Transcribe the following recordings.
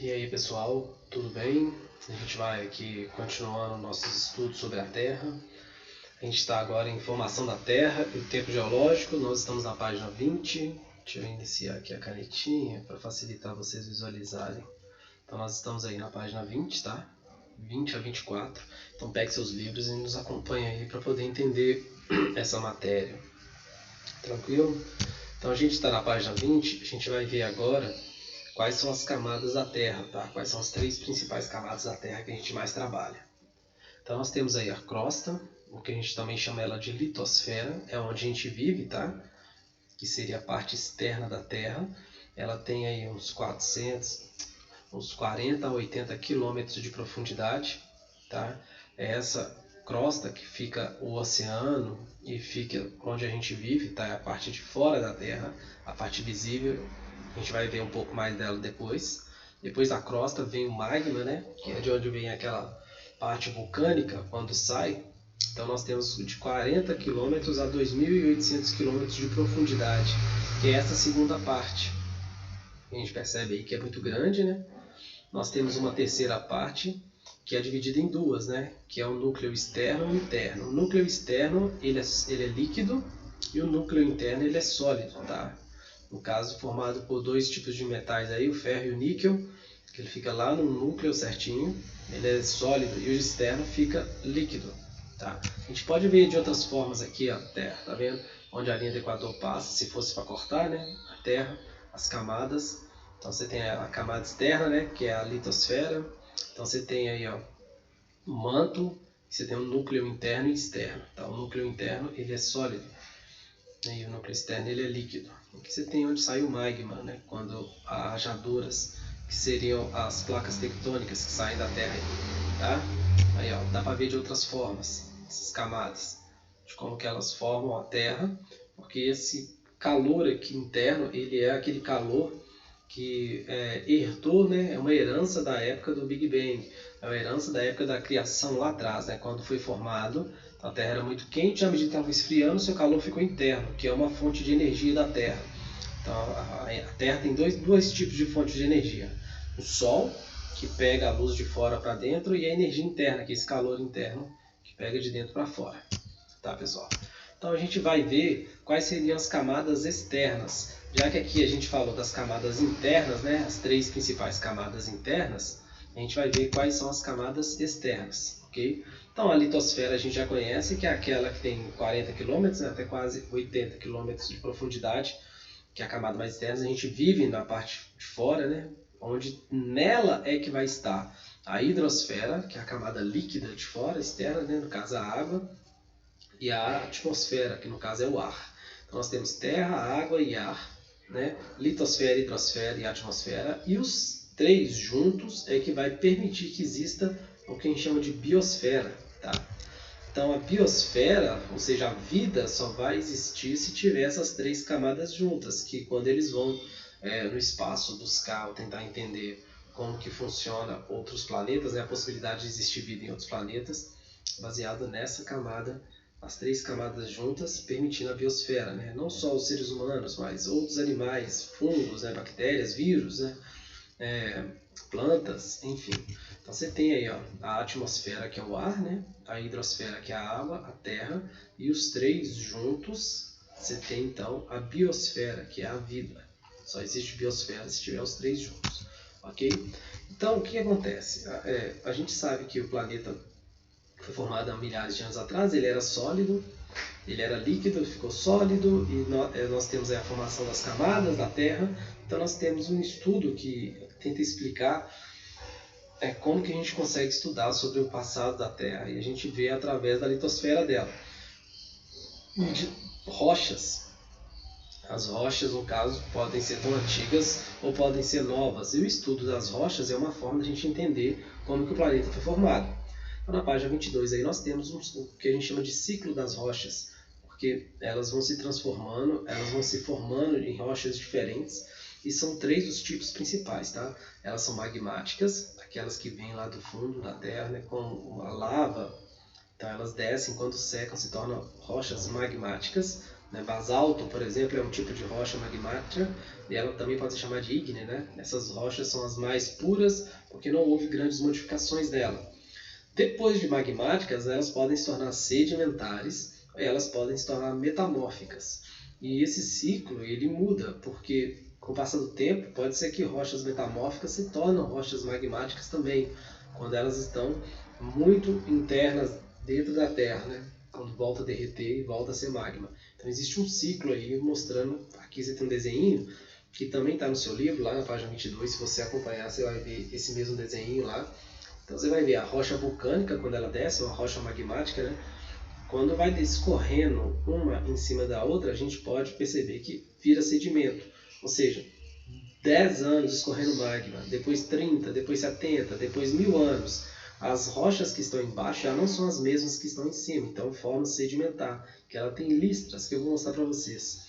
E aí pessoal, tudo bem? A gente vai aqui continuando nossos estudos sobre a Terra. A gente está agora em formação da Terra e o tempo geológico. Nós estamos na página 20. Deixa eu iniciar aqui a canetinha para facilitar vocês visualizarem. Então nós estamos aí na página 20, tá? 20 a 24. Então pegue seus livros e nos acompanhe aí para poder entender essa matéria. Tranquilo? Então a gente está na página 20, a gente vai ver agora quais são as camadas da Terra, tá? Quais são as três principais camadas da Terra que a gente mais trabalha. Então nós temos aí a crosta, o que a gente também chama ela de litosfera, é onde a gente vive, tá? Que seria a parte externa da Terra. Ela tem aí uns 40 a 80 quilômetros de profundidade, tá? É essa crosta que fica o oceano e fica onde a gente vive, tá? É a parte de fora da Terra, a parte visível. A gente vai ver um pouco mais dela depois. Depois da crosta vem o magma, né? Que é de onde vem aquela parte vulcânica quando sai. Então nós temos de 40 km a 2.800 km de profundidade, que é essa segunda parte. A gente percebe aí que é muito grande, né? Nós temos uma terceira parte que é dividida em duas, né? Que é o núcleo externo e o interno. O núcleo externo ele é líquido e o núcleo interno ele é sólido, tá? No caso, formado por dois tipos de metais aí, o ferro e o níquel, que ele fica lá no núcleo certinho, ele é sólido, e o externo fica líquido, tá? A gente pode ver de outras formas aqui a Terra, tá vendo? Onde a linha do Equador passa, se fosse para cortar, né? A Terra, as camadas. Então você tem a camada externa, né? Que é a litosfera. Então você tem aí, ó, o manto, você tem um núcleo interno e externo, tá? O núcleo interno ele é sólido, e o núcleo externo ele é líquido. Aqui você tem onde sai o magma, né? Quando há rajaduras, que seriam as placas tectônicas que saem da Terra, tá? Aí, ó, dá para ver de outras formas essas camadas, de como que elas formam a Terra, porque esse calor aqui interno ele é aquele calor que herdou, né? É uma herança da época do Big Bang, é uma herança da época da criação lá atrás, né? Quando foi formado. A Terra era muito quente, à medida que estava esfriando, seu calor ficou interno, que é uma fonte de energia da Terra. Então, a Terra tem dois tipos de fontes de energia. O Sol, que pega a luz de fora para dentro, e a energia interna, que é esse calor interno, que pega de dentro para fora. Tá, pessoal? Então, a gente vai ver quais seriam as camadas externas. Já que aqui a gente falou das camadas internas, né? As três principais camadas internas, a gente vai ver quais são as camadas externas, ok? Então a litosfera a gente já conhece, que é aquela que tem 40 km, né, até quase 80 km de profundidade, que é a camada mais externa. A gente vive na parte de fora, né, onde nela é que vai estar a hidrosfera, que é a camada líquida de fora, externa, né, no caso a água, e a atmosfera, que no caso é o ar. Então nós temos terra, água e ar, né, litosfera, hidrosfera e atmosfera, e os três juntos é que vai permitir que exista o que a gente chama de biosfera, tá? Então a biosfera, ou seja, a vida só vai existir se tiver essas três camadas juntas, que quando eles vão no espaço buscar ou tentar entender como que funciona outros planetas, né, a possibilidade de existir vida em outros planetas, baseado nessa camada, as três camadas juntas, permitindo a biosfera, né? Não só os seres humanos, mas outros animais, fungos, né, bactérias, vírus, né, plantas, enfim. Então você tem aí, ó, a atmosfera, que é o ar, né? A hidrosfera, que é a água, a terra, e os três juntos você tem então a biosfera, que é a vida. Só existe biosfera se tiver os três juntos, ok? Então o que acontece? A gente sabe que o planeta foi formado há milhares de anos atrás, ele era sólido, ele era líquido, ficou sólido, e nós temos aí a formação das camadas da Terra. Então nós temos um estudo que tenta explicar como que a gente consegue estudar sobre o passado da Terra, e a gente vê através da litosfera dela. De rochas. As rochas, no caso, podem ser tão antigas ou podem ser novas, e o estudo das rochas é uma forma de a gente entender como que o planeta foi formado. Então, na página 22 aí nós temos o que a gente chama de ciclo das rochas, porque elas vão se transformando, elas vão se formando em rochas diferentes, e são três os tipos principais, tá? Elas são magmáticas, aquelas que vêm lá do fundo da Terra, né, com a lava. Então elas descem, quando secam se tornam rochas magmáticas, né? Basalto, por exemplo, é um tipo de rocha magmática e ela também pode ser chamada de ígnea, né? Essas rochas são as mais puras porque não houve grandes modificações dela. Depois de magmáticas, elas podem se tornar sedimentares, elas podem se tornar metamórficas. E esse ciclo ele muda, porque com o passar do tempo, pode ser que rochas metamórficas se tornam rochas magmáticas também, quando elas estão muito internas dentro da Terra, né? Quando volta a derreter e volta a ser magma. Então existe um ciclo aí mostrando, aqui você tem um desenho que também está no seu livro, lá na página 22, se você acompanhar você vai ver esse mesmo desenho lá. Então você vai ver a rocha vulcânica quando ela desce, uma rocha magmática, né? Quando vai escorrendo uma em cima da outra, a gente pode perceber que vira sedimento. Ou seja, 10 anos escorrendo magma, depois 30, depois 70, depois 1000 anos. As rochas que estão embaixo já não são as mesmas que estão em cima, então forma sedimentar, que ela tem listras, que eu vou mostrar para vocês.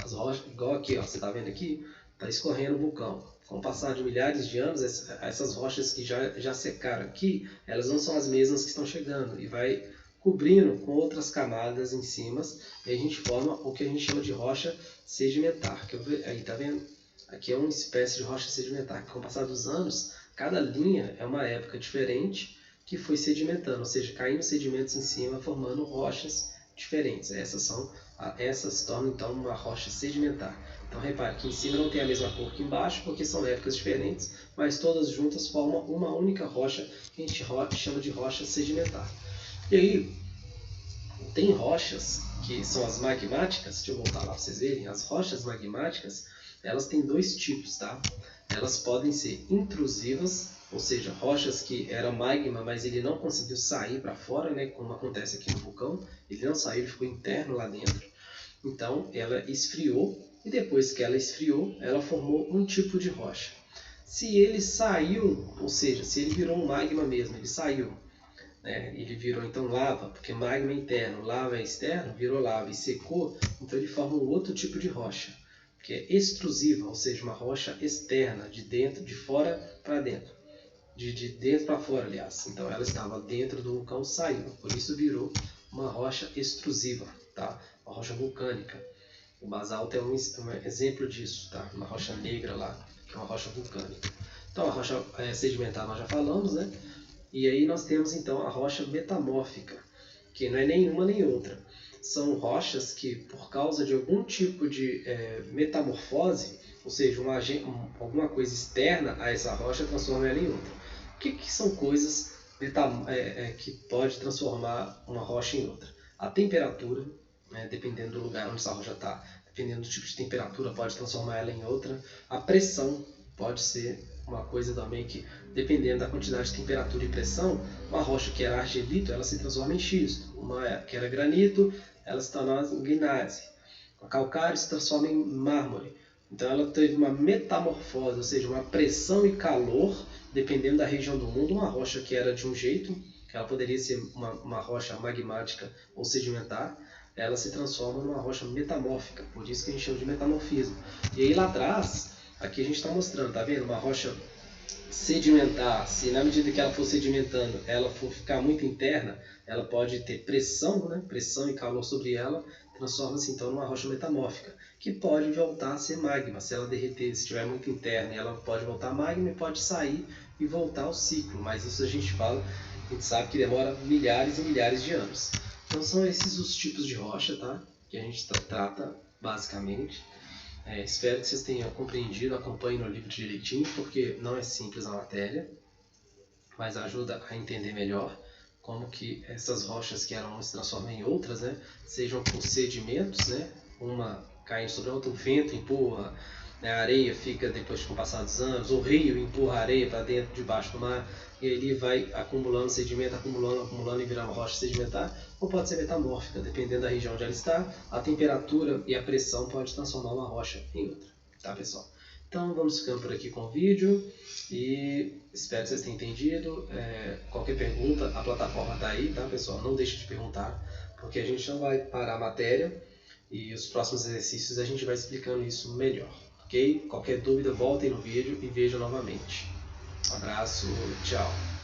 As rochas, igual aqui, ó, você está vendo aqui, está escorrendo o vulcão. Com o passar de milhares de anos, essas rochas que já secaram aqui, elas não são as mesmas que estão chegando, e vai cobrindo com outras camadas em cima, e a gente forma o que a gente chama de rocha sedimentar. Aí tá vendo? Aqui é uma espécie de rocha sedimentar, que com o passar dos anos, cada linha é uma época diferente que foi sedimentando, ou seja, caindo sedimentos em cima, formando rochas diferentes. Essas se tornam então uma rocha sedimentar. Então repare que em cima não tem a mesma cor que embaixo, porque são épocas diferentes, mas todas juntas formam uma única rocha, que a gente chama de rocha sedimentar. E aí, tem rochas que são as magmáticas, deixa eu voltar lá para vocês verem, as rochas magmáticas, elas têm dois tipos, tá? Elas podem ser intrusivas, ou seja, rochas que eram magma, mas ele não conseguiu sair para fora, né, como acontece aqui no vulcão, ele não saiu, ele ficou interno lá dentro. Então, ela esfriou, e depois que ela esfriou, ela formou um tipo de rocha. Se ele saiu, ou seja, se ele virou um magma mesmo, ele saiu, ele virou então lava, porque magma é interno, lava é externo, virou lava e secou, então ele forma um outro tipo de rocha, que é extrusiva, ou seja, uma rocha externa, de dentro, de fora para dentro, de dentro para fora, aliás. Então ela estava dentro do vulcão, saiu, por isso virou uma rocha extrusiva, tá? Uma rocha vulcânica. O basalto é um exemplo disso, tá? Uma rocha negra lá, que é uma rocha vulcânica. Então a rocha sedimentar nós já falamos, né? E aí nós temos então a rocha metamórfica, que não é nenhuma nem outra. São rochas que, por causa de algum tipo de metamorfose, ou seja, alguma coisa externa a essa rocha, transforma ela em outra. O que são coisas que pode transformar uma rocha em outra? A temperatura, dependendo do lugar onde essa rocha está, dependendo do tipo de temperatura, pode transformar ela em outra. A pressão pode ser uma coisa também que, dependendo da quantidade de temperatura e pressão, uma rocha que era argilito, ela se transforma em xisto. Uma que era granito, ela se torna em gneiss. O calcário se transforma em mármore. Então ela teve uma metamorfose, ou seja, uma pressão e calor, dependendo da região do mundo. Uma rocha que era de um jeito, que ela poderia ser uma rocha magmática ou sedimentar, ela se transforma numa rocha metamórfica, por isso que a gente chama de metamorfismo. E aí lá atrás, aqui a gente está mostrando, tá vendo? Uma rocha sedimentar, se na medida que ela for sedimentando, ela for ficar muito interna, ela pode ter pressão, né? Pressão e calor sobre ela, transforma-se então numa rocha metamórfica, que pode voltar a ser magma. Se ela derreter, se estiver muito interna, ela pode voltar a magma e pode sair e voltar ao ciclo, mas isso a gente sabe que demora milhares e milhares de anos. Então são esses os tipos de rocha, tá? Que a gente trata basicamente. Espero que vocês tenham compreendido, acompanhem no livro direitinho, porque não é simples a matéria, mas ajuda a entender melhor como que essas rochas que eram se transformam em outras, né? Sejam por sedimentos, né? Uma caindo sobre a outra, o vento empurra, né? A areia fica, depois com o passar dos anos, o rio empurra a areia para dentro, debaixo do mar, e ele vai acumulando sedimento, acumulando e virando rocha sedimentar, ou pode ser metamórfica, dependendo da região onde ela está, a temperatura e a pressão pode transformar uma rocha em outra, tá pessoal? Então vamos ficando por aqui com o vídeo e espero que vocês tenham entendido. Qualquer pergunta, a plataforma está aí, tá pessoal? Não deixe de perguntar, porque a gente não vai parar a matéria e os próximos exercícios a gente vai explicando isso melhor, ok? Qualquer dúvida, voltem no vídeo e vejam novamente. Um abraço, tchau!